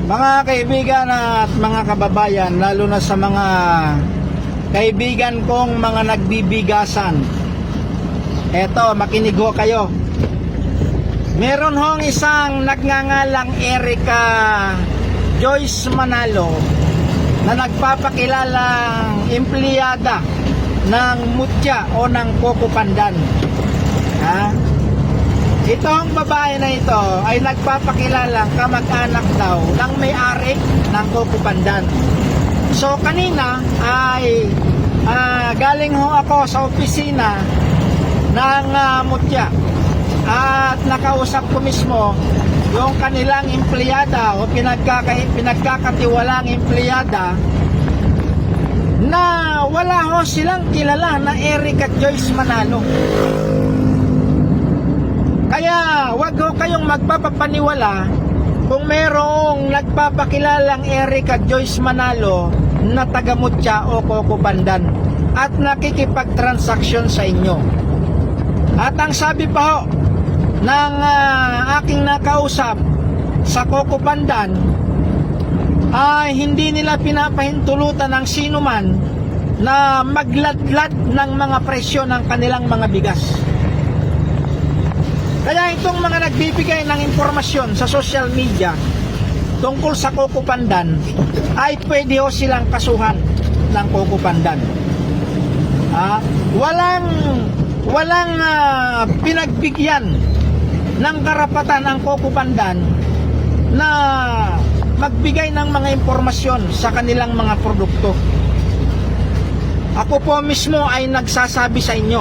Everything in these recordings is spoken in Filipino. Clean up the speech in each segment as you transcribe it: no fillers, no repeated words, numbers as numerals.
Mga kaibigan at mga kababayan, lalo na sa mga kaibigan kong mga nagbibigasan, eto, makinig ho kayo. Meron hong isang nagngangalang Erica Joyce Manalo na nagpapakilalang empleyada ng Mutya o ng Coco Pandan. Itong babae na ito ay nagpapakilalang kamag-anak daw ng may-ari ng Coco Pandan. So kanina ay galing ho ako sa opisina ng Mutya at nakausap ko mismo yung kanilang empleyada o pinagkakatiwalang empleyada na wala ho silang kilala na Erica Joyce Manalo. Kaya wag ho kayong magpapapaniwala kung merong nagpapakilalang Erica Joyce Manalo na taga Mutya o Coco Pandan at nakikipagtransaksyon sa inyo. At ang sabi pa ho ng aking nakausap sa Coco Pandan ay hindi nila pinapahintulutan ng sino man na magladlad ng mga presyo ng kanilang mga bigas. Kaya itong mga nagbibigay ng impormasyon sa social media tungkol sa Coco Pandan ay pwede ho silang kasuhan ng Coco Pandan. Walang pinagbigyan ng karapatan ang Coco Pandan na magbigay ng mga impormasyon sa kanilang mga produkto. Ako po mismo ay nagsasabi sa inyo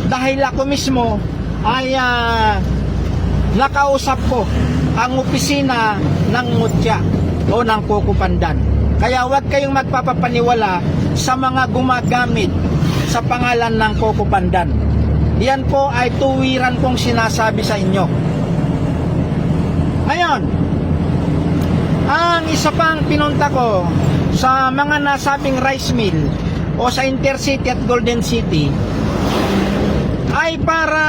dahil ako mismo ay nakausap ko ang opisina ng Mutya o ng Coco Pandan. Kaya huwag kayong magpapapaniwala sa mga gumagamit sa pangalan ng Coco Pandan. Yan po ay tuwiran kong sinasabi sa inyo. Ngayon, ang isa pang pinunta ko sa mga nasabing rice mill o sa Intercity at Golden City ay para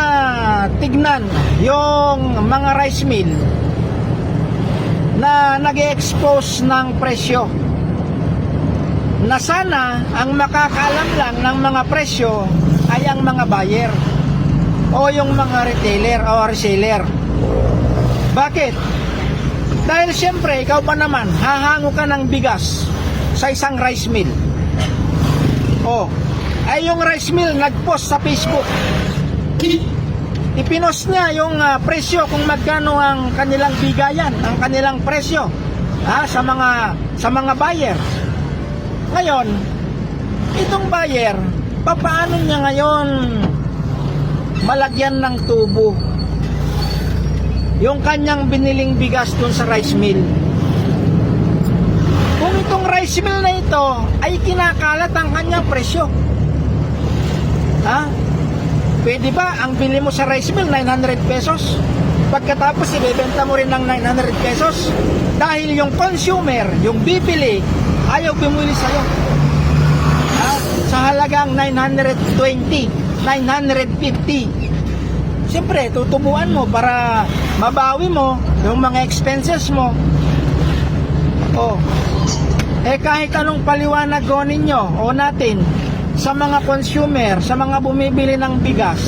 tignan yung mga rice mill na nag-expose ng presyo, na sana ang makakaalam lang ng mga presyo ay ang mga buyer o yung mga retailer o reseller. Bakit? Dahil siyempre ikaw pa naman hahango ka ng bigas sa isang rice mill, ay yung rice mill nagpost sa Facebook, ipinost niya yung presyo kung magkano ang kanilang bigayan, ang kanilang presyo sa mga buyer. Ngayon, itong buyer, paano niya ngayon malagyan ng tubo yung kanyang biniling bigas dun sa rice mill? Kung itong rice mill na ito ay kinakalat ang kanyang presyo, pwede ba ang bili mo sa rice mill 900 pesos? Pagkatapos ibebenta mo rin ng 900 pesos dahil yung consumer, yung bibili, ayaw bumili sa'yo sa halagang 920, 950. Siyempre, tutubuan mo para mabawi mo yung mga expenses mo. Kahit anong paliwanag ko ninyo o natin sa mga consumer, sa mga bumibili ng bigas,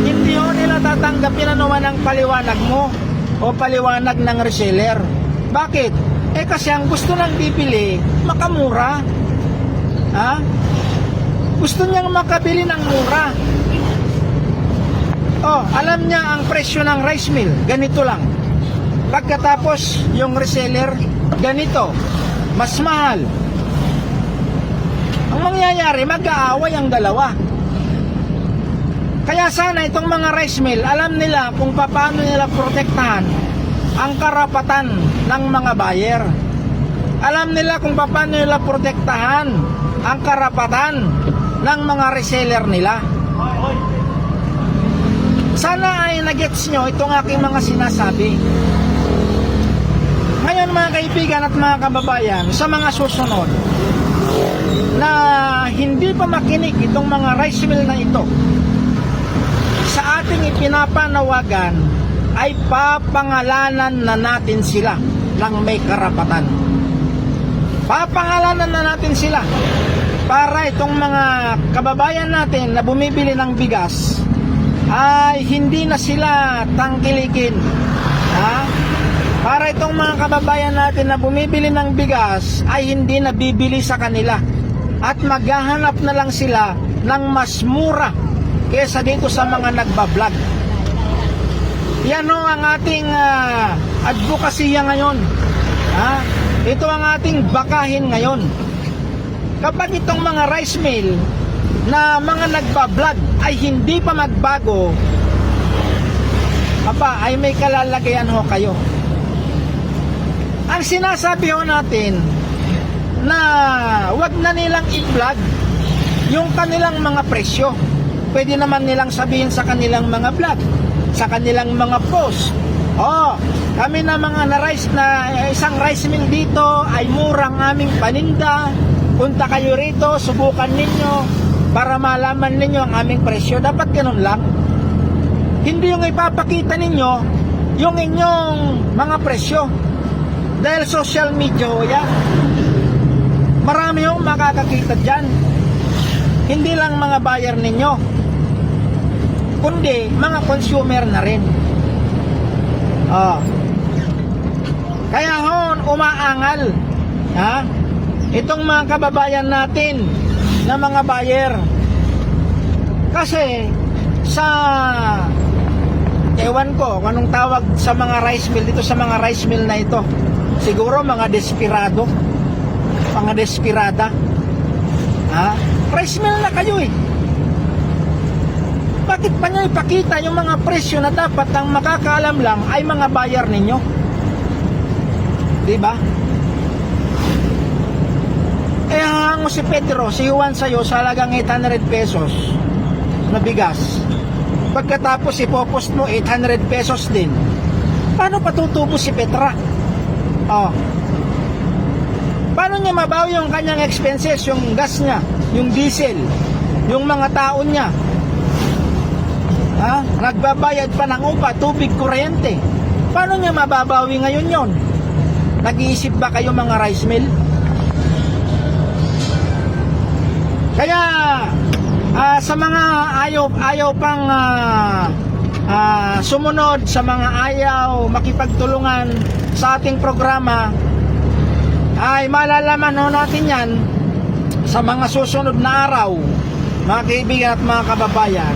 hindi ho nila tatanggapin naman ang paliwanag mo o paliwanag ng reseller. Bakit? Kasi ang gusto ng bibili, makamura. Gusto niyang makabili ng mura. Alam niya ang presyo ng rice mill, ganito lang. Pagkatapos yung reseller, ganito, mas mahal. Ang mangyayari, mag-aaway ang dalawa. Kaya sana itong mga rice mill, alam nila kung paano nila protektahan ang karapatan ng mga buyer. Alam nila kung paano nila protektahan ang karapatan ng mga reseller nila. Sana ay nagets nyo itong aking mga sinasabi. Ngayon mga kaibigan at mga kababayan, sa mga susunod na hindi pa makinig itong mga rice mill na ito, sa ating ipinapanawagan ay papangalanan na natin sila. ng may karapatan. Papangalanan na natin sila para itong mga kababayan natin na bumibili ng bigas ay hindi na sila tangkilikin. Para itong mga kababayan natin na bumibili ng bigas ay hindi na bibili sa kanila at maghahanap na lang sila ng mas mura kesa dito sa mga nagbablog. Yan o ang ating advokasya ngayon. Ito ang ating bakahin ngayon. Kapag itong mga rice mill na mga nagbablog ay hindi pa magbago, ay may kalalagayan ho kayo. Ang sinasabi ho natin na wag na nilang i-vlog yung kanilang mga presyo. Pwede naman nilang sabihin sa kanilang mga vlog, sa kanilang mga post, kami na mga isang rice mill dito ay murang aming paninda, punta kayo rito, subukan ninyo para malaman ninyo ang aming presyo. Dapat ganun lang. Hindi yung ipapakita ninyo yung inyong mga presyo. Dahil social media ho yan. Marami yung makakakita dyan. Hindi lang mga buyer ninyo, kundi mga consumer na rin. Kaya hon, umaangal itong mga kababayan natin na mga buyer. Kasi sa ewan ko kung anong tawag sa mga rice mill dito, sa mga rice mill na ito, siguro mga desperado, mga desperada. Rice mill na kayo eh. Bakit pa nyo ipakita yung mga presyo na dapat ang makakaalam lang ay mga buyer ninyo? Diba? Hango si Pedro, si Juan sa'yo sa halagang 800 pesos na bigas. Pagkatapos ipopost mo 800 pesos din. Paano patutubo si Petra? Paano niya mabawi yung kanyang expenses, yung gas niya, yung diesel, yung mga taon niya? Nagbabayad pa ng upa, tubig, kuryente. Paano niya mababawi ngayon yon? Nag-iisip ba kayo mga rice mill? Kaya sa mga ayaw pang sumunod, sa mga ayaw makipagtulungan sa ating programa, ay malalaman ho natin yan sa mga susunod na araw, mga kaibigan at mga kababayan.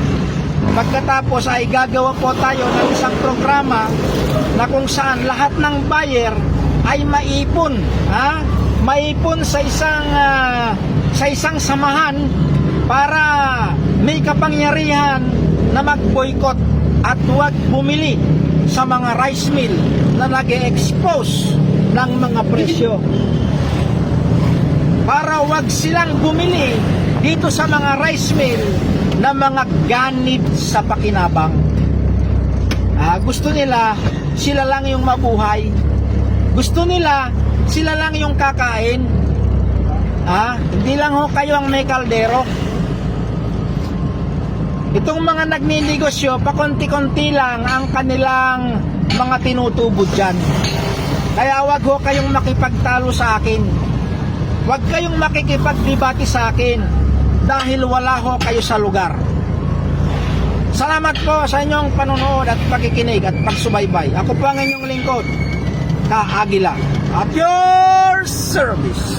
Pagkatapos ay gagawa po tayo ng isang programa na kung saan lahat ng buyer ay maipon, maipon sa isang samahan para may kapangyarihan na mag-boycott at huwag bumili sa mga rice mill na nag-e-expose ng mga presyo. Para huwag silang bumili dito sa mga rice mill na mga ganib sa pakinabang. Gusto nila sila lang yung mabuhay. Gusto nila sila lang yung kakain. Hindi lang ho kayo ang may kaldero. Itong mga nagninegosyo, pakonti-konti lang ang kanilang mga tinutubo dyan. Kaya wag ho kayong makipagtalo sa akin. Wag kayong makikipagdebate sa akin dahil wala ho kayo sa lugar. Salamat po sa inyong panonood at pakikinig at pagsubaybay. Ako po ang inyong lingkod, Ka Aguila, at your service.